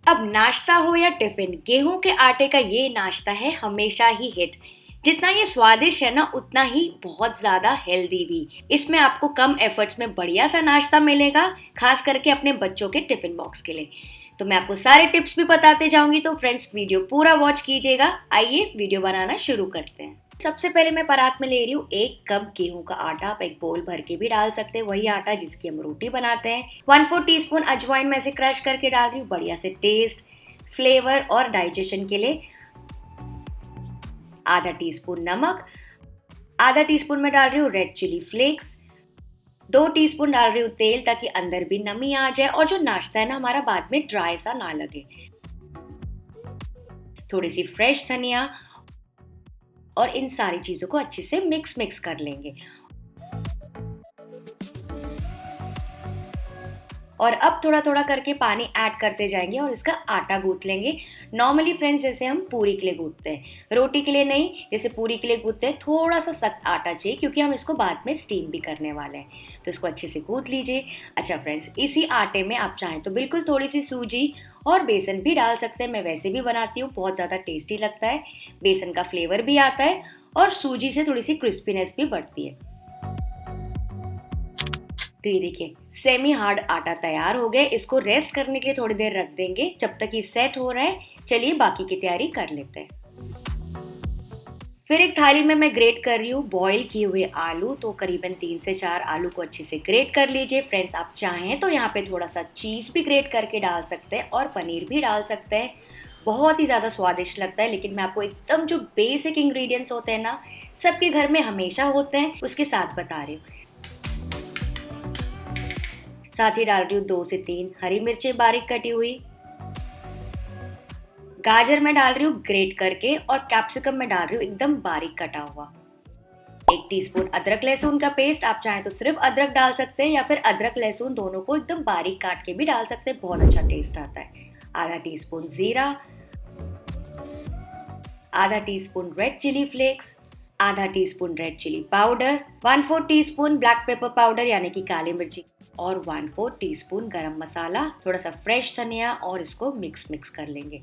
अब नाश्ता हो या टिफिन, गेहूं के आटे का ये नाश्ता है हमेशा ही हिट। जितना ये स्वादिष्ट है ना, उतना ही बहुत ज्यादा हेल्दी भी। इसमें आपको कम एफर्ट्स में बढ़िया सा नाश्ता मिलेगा, खास करके अपने बच्चों के टिफिन बॉक्स के लिए। तो मैं आपको सारे टिप्स भी बताते जाऊंगी, तो फ्रेंड्स वीडियो पूरा वॉच कीजिएगा। आइए वीडियो बनाना शुरू करते हैं। सबसे पहले मैं परात में ले रही हूँ 1 कप गेहूं का आटा। आप एक बोल भर के भी डाल सकते हैं, वही आटा जिसकी हम रोटी बनाते हैं। 1/4 टीस्पून अजवाइन में से क्रश करके डाल रही हूँ, बढ़िया से टेस्ट, फ्लेवर और डाइजेशन के लिए। आधा टीस्पून नमक, आधा टीस्पून में डाल रही हूँ रेड चिली फ्लेक्स, 2 टीस्पून डाल रही हूँ तेल, ताकि अंदर भी नमी आ जाए और जो नाश्ता है ना हमारा बाद में ड्राई सा ना लगे। थोड़ी सी फ्रेश धनिया, और इन सारी चीजों को अच्छे से मिक्स कर लेंगे। और अब थोड़ा थोड़ा करके पानी ऐड करते जाएंगे और इसका आटा गूंथ लेंगे। नॉर्मली फ्रेंड्स जैसे हम पूरी के लिए गूंथते हैं, रोटी के लिए नहीं, जैसे पूरी के लिए गूंथते हैं थोड़ा सा सख्त आटा चाहिए, क्योंकि हम इसको बाद में स्टीम भी करने वाले हैं। तो इसको अच्छे से गूंथ लीजिए। अच्छा फ्रेंड्स, इसी आटे में आप चाहें तो बिल्कुल थोड़ी सी सूजी और बेसन भी डाल सकते हैं। मैं वैसे भी बनाती हूँ, बहुत ज़्यादा टेस्टी लगता है। बेसन का फ्लेवर भी आता है और सूजी से थोड़ी सी क्रिस्पीनेस भी बढ़ती है। तो ये देखिए सेमी हार्ड आटा तैयार हो गया। इसको रेस्ट करने के लिए थोड़ी देर रख देंगे, जब तक ये सेट हो रहा है। चलिए बाकी की तैयारी कर लेते हैं। फिर एक थाली में मैं ग्रेट कर रही हूँ बॉईल किए हुए आलू। तो करीबन 3 से 4 आलू को अच्छे से ग्रेट कर लीजिए। फ्रेंड्स आप चाहें तो यहाँ पे थोड़ा सा चीज़ भी ग्रेट करके डाल सकते हैं और पनीर भी डाल सकते हैं, बहुत ही ज़्यादा स्वादिष्ट लगता है। लेकिन मैं आपको एकदम जो बेसिक इंग्रेडिएंट्स होते हैं ना, सबके घर में हमेशा होते हैं, उसके साथ बता रही हूँ। साथ ही डाल रही हूँ 2 से 3 हरी मिर्चें बारीक कटी हुई। गाजर में डाल रही हूँ ग्रेट करके, और कैप्सिकम में डाल रही हूँ एकदम बारीक कटा हुआ। 1 टीस्पून अदरक लहसुन का पेस्ट। आप चाहें तो सिर्फ अदरक डाल सकते हैं, या फिर अदरक लहसुन दोनों को एकदम बारीक काट के भी डाल सकते हैं, बहुत अच्छा टेस्ट आता है। आधा टीस्पून जीरा, आधा टीस्पून रेड चिली फ्लेक्स, आधा teaspoon red chilli powder, 1/4 teaspoon black pepper powder यानी कि काली मिर्ची, और 1/4 टीस्पून गरम मसाला, थोड़ा सा फ्रेश धनिया, और इसको मिक्स कर लेंगे।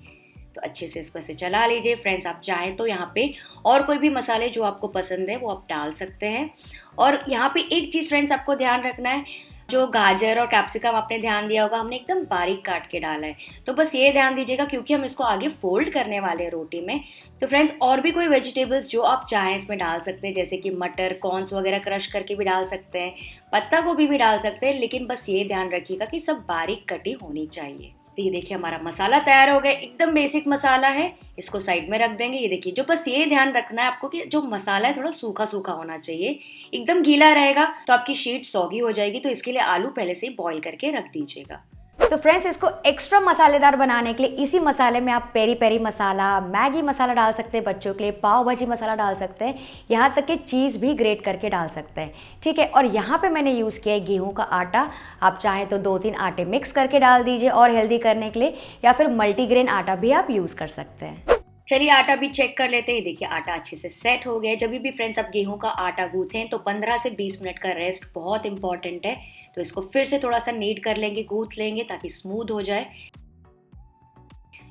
तो अच्छे से इसको ऐसे चला लीजिए। फ्रेंड्स आप चाहें तो यहाँ पे और कोई भी मसाले जो आपको पसंद है वो आप डाल सकते हैं। और यहाँ पे एक चीज़ फ्रेंड्स आपको ध्यान रखना है, जो गाजर और कैप्सिकम आपने ध्यान दिया होगा, हमने एकदम बारीक काट के डाला है। तो बस ये ध्यान दीजिएगा, क्योंकि हम इसको आगे फोल्ड करने वाले हैं रोटी में। तो फ्रेंड्स और भी कोई वेजिटेबल्स जो आप चाहें इसमें डाल सकते हैं, जैसे कि मटर, कॉर्न्स वगैरह क्रश करके भी डाल सकते हैं, पत्ता गोभी भी डाल सकते हैं, लेकिन बस ये ध्यान रखिएगा कि सब बारीक कटी होनी चाहिए। तो ये देखिए हमारा मसाला तैयार हो गया, एकदम बेसिक मसाला है। इसको साइड में रख देंगे। ये देखिए, जो बस ये ध्यान रखना है आपको कि जो मसाला है थोड़ा सूखा सूखा होना चाहिए। एकदम गीला रहेगा तो आपकी शीट सॉगी हो जाएगी। तो इसके लिए आलू पहले से ही बॉईल करके रख दीजिएगा। तो फ्रेंड्स इसको एक्स्ट्रा मसालेदार बनाने के लिए इसी मसाले में आप पेरी पेरी मसाला, मैगी मसाला डाल सकते हैं, बच्चों के लिए पाव भाजी मसाला डाल सकते हैं, यहाँ तक कि चीज़ भी ग्रेट करके डाल सकते हैं। ठीक है। और यहाँ पे मैंने यूज़ किया है गेहूं का आटा। आप चाहें तो 2-3 आटे मिक्स करके डाल दीजिए और हेल्दी करने के लिए, या फिर मल्टीग्रेन आटा भी आप यूज़ कर सकते हैं। चलिए आटा भी चेक कर लेते हैं। देखिए आटा अच्छे से सेट हो गया। जब भी फ्रेंड्स आप गेहूं का आटा गूंथें तो 15 से 20 मिनट का रेस्ट बहुत इंपॉर्टेंट है। तो इसको फिर से थोड़ा सा नीड कर लेंगे, गूंथ लेंगे ताकि स्मूथ हो जाए।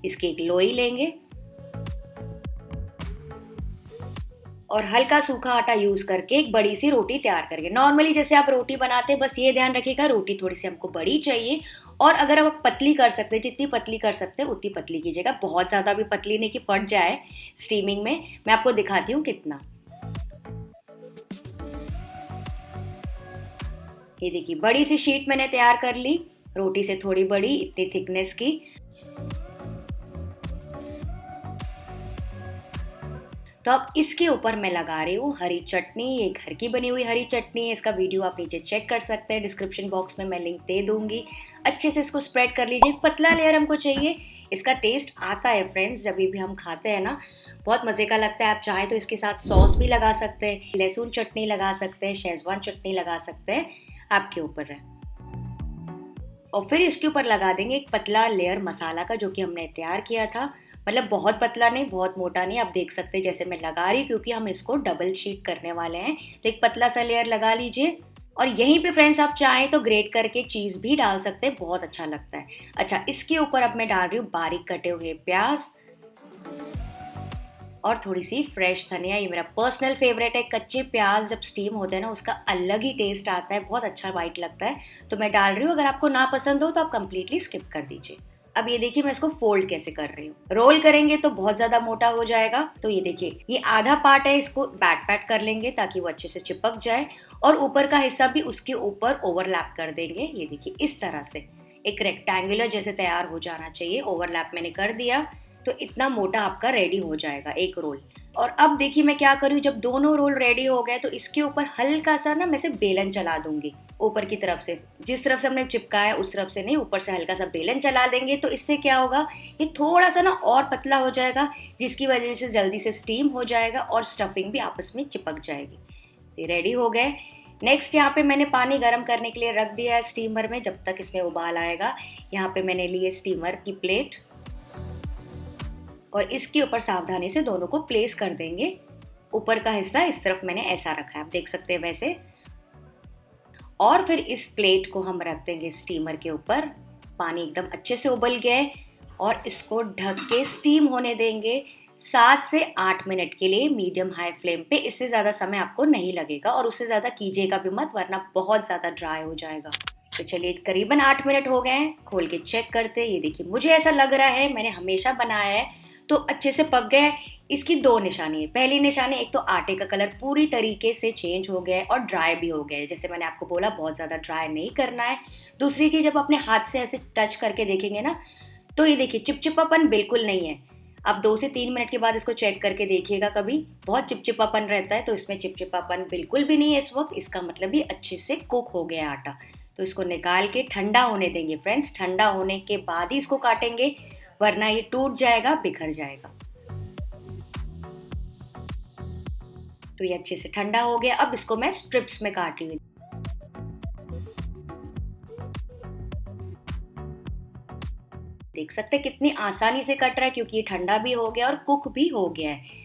इसकी एक लोई लेंगे और हल्का सूखा आटा यूज करके एक बड़ी सी रोटी तैयार करेंगे। नॉर्मली जैसे आप रोटी बनाते हैं, बस ये ध्यान रखिएगा रोटी थोड़ी सी हमको बड़ी चाहिए। और अगर आप पतली कर सकते हैं, जितनी पतली कर सकते हैं उतनी पतली कीजिएगा, बहुत ज़्यादा भी पतली नहीं कि फट जाए स्टीमिंग में। मैं आपको दिखाती हूँ कितना। ये देखिए बड़ी सी शीट मैंने तैयार कर ली, रोटी से थोड़ी बड़ी, इतनी थिकनेस की। तो अब इसके ऊपर मैं लगा रही हूँ हरी चटनी। ये घर की बनी हुई हरी चटनी है। इसका वीडियो आप नीचे चेक कर सकते हैं, डिस्क्रिप्शन बॉक्स में मैं लिंक दे दूंगी। अच्छे से इसको स्प्रेड कर लीजिए। पतला लेयर हमको चाहिए। इसका टेस्ट आता है फ्रेंड्स, जब भी हम खाते हैं ना, बहुत मज़े का लगता है। आप चाहें तो इसके साथ सॉस भी लगा सकते हैं, लहसुन चटनी लगा सकते हैं, शेजवान चटनी लगा सकते हैं, आपके ऊपर है। और फिर इसके ऊपर लगा देंगे एक पतला लेयर मसाला का, जो कि हमने तैयार किया था। मतलब बहुत पतला नहीं, बहुत मोटा नहीं। आप देख सकते हैं जैसे मैं लगा रही हूँ, क्योंकि हम इसको डबल शीट करने वाले हैं। तो एक पतला सा लेयर लगा लीजिए और यहीं पे फ्रेंड्स आप चाहें तो ग्रेट करके चीज़ भी डाल सकते हैं, बहुत अच्छा लगता है। अच्छा, इसके ऊपर अब मैं डाल रही हूँ बारीक कटे हुए प्याज और थोड़ी सी फ्रेश धनिया। ये मेरा पर्सनल फेवरेट है। कच्चे प्याज जब स्टीम होते हैं ना, उसका अलग ही टेस्ट आता है, बहुत अच्छा वाइट लगता है, तो मैं डाल रही हूँ। अगर आपको ना पसंद हो तो आप कंप्लीटली स्किप कर दीजिए। अब ये देखिए मैं इसको फोल्ड कैसे कर रही हूँ। रोल करेंगे तो बहुत ज्यादा मोटा हो जाएगा, तो ये देखिए ये आधा पार्ट है, इसको बैट पैट कर लेंगे ताकि वो अच्छे से चिपक जाए, और ऊपर का हिस्सा भी उसके ऊपर ओवरलैप कर देंगे। ये देखिए इस तरह से एक रेक्टेंगुलर जैसे तैयार हो जाना चाहिए। ओवरलैप मैंने कर दिया, तो इतना मोटा आपका रेडी हो जाएगा एक रोल। और अब देखिए मैं क्या करूँ, जब दोनों रोल रेडी हो गए तो इसके ऊपर हल्का सा ना मैं से बेलन चला दूंगी ऊपर की तरफ से। जिस तरफ से हमने चिपकाया उस तरफ से नहीं, ऊपर से हल्का सा बेलन चला देंगे, तो इससे क्या होगा, ये थोड़ा सा ना और पतला हो जाएगा, जिसकी वजह से जल्दी से स्टीम हो जाएगा और स्टफिंग भी आपस में चिपक जाएगी। ये रेडी हो गए। नेक्स्ट यहाँ पे मैंने पानी गर्म करने के लिए रख दिया है स्टीमर में, जब तक इसमें उबाल आएगा। यहाँ पे मैंने लिए स्टीमर की प्लेट और इसके ऊपर सावधानी से दोनों को प्लेस कर देंगे। ऊपर का हिस्सा इस तरफ मैंने ऐसा रखा है, आप देख सकते हैं वैसे। और फिर इस प्लेट को हम रख देंगे स्टीमर के ऊपर। पानी एकदम अच्छे से उबल गया है और इसको ढक के स्टीम होने देंगे 7 से 8 मिनट के लिए मीडियम हाई फ्लेम पे। इससे ज़्यादा समय आपको नहीं लगेगा और उससे ज़्यादा कीजिएगा भी मत, वरना बहुत ज़्यादा ड्राई हो जाएगा। तो चलिए करीबन 8 मिनट हो गए हैं, खोल के चेक करते हैं। ये देखिए मुझे ऐसा लग रहा है, मैंने हमेशा बनाया है तो अच्छे से पक गया है। इसकी 2 निशानी है। पहली निशानी, एक तो आटे का कलर पूरी तरीके से चेंज हो गया है और ड्राई भी हो गया है, जैसे मैंने आपको बोला बहुत ज़्यादा ड्राई नहीं करना है। दूसरी चीज़, जब अपने हाथ से ऐसे टच करके देखेंगे ना, तो ये देखिए चिपचिपापन बिल्कुल नहीं है। आप 2 से 3 मिनट के बाद इसको चेक करके देखिएगा, कभी बहुत चिपचिपापन रहता है, तो इसमें चिपचिपापन बिल्कुल भी नहीं है इस वक्त। इसका मतलब ये अच्छे से कुक हो गया आटा। तो इसको निकाल के ठंडा होने देंगे फ्रेंड्स। ठंडा होने के बाद ही इसको काटेंगे, वरना ये टूट जाएगा, बिखर जाएगा। तो ये अच्छे से ठंडा हो गया। अब इसको मैं स्ट्रिप्स में काट रही हूँ। देख सकते हैं कितनी आसानी से कट रहा है, क्योंकि ये ठंडा भी हो गया और कुक भी हो गया है।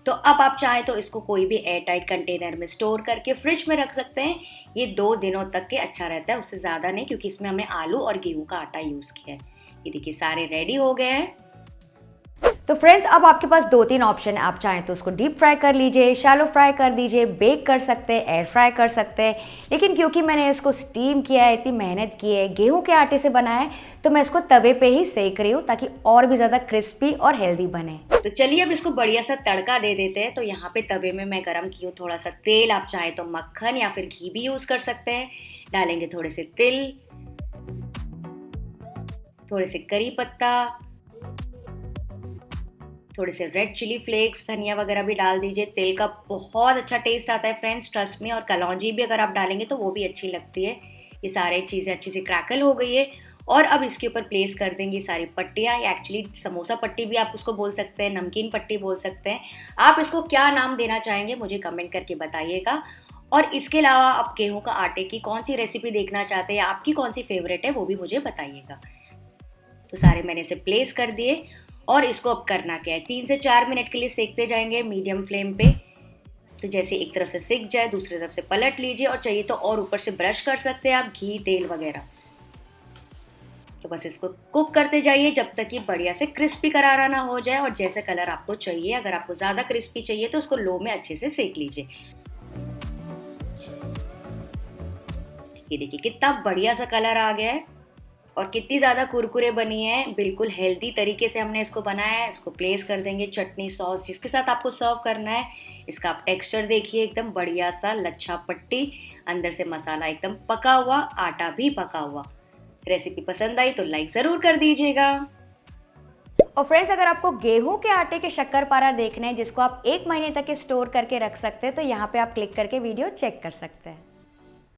तो अब आप चाहें तो इसको कोई भी एयर टाइट कंटेनर में स्टोर करके फ्रिज में रख सकते हैं। ये 2 दिनों तक के अच्छा रहता है, उससे ज़्यादा नहीं, क्योंकि इसमें हमने आलू और गेहूं का आटा यूज़ किया है। ये देखिए सारे रेडी हो गए हैं। तो फ्रेंड्स अब आपके पास 2-3 ऑप्शन है। आप चाहें तो उसको डीप फ्राई कर लीजिए, शैलो फ्राई कर दीजिए, बेक कर सकते हैं, एयर फ्राई कर सकते हैं। लेकिन क्योंकि मैंने इसको स्टीम किया है, इतनी मेहनत की है, गेहूं के आटे से बनाया है, तो मैं इसको तवे पे ही सेक रही हूँ ताकि और भी ज़्यादा क्रिस्पी और हेल्दी बने। तो चलिए अब इसको बढ़िया सा तड़का दे देते हैं। तो यहाँ पे तवे में मैं गरम की हूँ थोड़ा सा तेल। आप चाहें तो मक्खन या फिर घी भी यूज़ कर सकते हैं। डालेंगे थोड़े से तिल, थोड़े से करी पत्ता, थोड़े से रेड चिली फ्लेक्स, धनिया वगैरह भी डाल दीजिए। तिल का बहुत अच्छा टेस्ट आता है फ्रेंड्स, ट्रस्ट में। और कलौंजी भी अगर आप डालेंगे तो वो भी अच्छी लगती है। ये सारी चीज़ें अच्छी से क्रैकल हो गई है और अब इसके ऊपर प्लेस कर देंगे सारी पट्टियाँ। या एक्चुअली समोसा पट्टी भी आप उसको बोल सकते हैं, नमकीन पट्टी बोल सकते हैं। आप इसको क्या नाम देना चाहेंगे मुझे कमेंट करके बताइएगा। और इसके अलावा आप गेहूँ का आटे की कौन सी रेसिपी देखना चाहते हैं, आपकी कौन सी फेवरेट है, वो भी मुझे बताइएगा। तो सारे मैंने इसे प्लेस कर दिए और इसको अब करना क्या है, 3 से 4 मिनट के लिए सेकते जाएंगे मीडियम फ्लेम पे। तो जैसे एक तरफ से सिक जाए दूसरी तरफ से पलट लीजिए, और चाहिए तो और ऊपर से ब्रश कर सकते हैं आप घी तेल वगैरह। तो बस इसको कुक करते जाइए जब तक ये बढ़िया से क्रिस्पी करारा ना हो जाए और जैसे कलर आपको चाहिए। अगर आपको ज़्यादा क्रिस्पी चाहिए तो उसको लो में अच्छे से सेक लीजिए। ये देखिए कितना बढ़िया सा कलर आ गया है और कितनी ज़्यादा कुरकुरे बनी है। बिल्कुल हेल्दी तरीके से हमने इसको बनाया है। इसको प्लेस कर देंगे चटनी सॉस जिसके साथ आपको सर्व करना है। इसका आप टेक्सचर देखिए, एकदम बढ़िया सा लच्छा पट्टी, अंदर से मसाला एकदम पका हुआ, आटा भी पका हुआ। रेसिपी पसंद आई तो लाइक ज़रूर कर दीजिएगा। और फ्रेंड्स अगर आपको गेहूं के आटे के शक्करपारा देखना है जिसको आप 1 महीने तक के स्टोर करके रख सकते हैं, तो यहाँ पे आप क्लिक करके वीडियो चेक कर सकते हैं।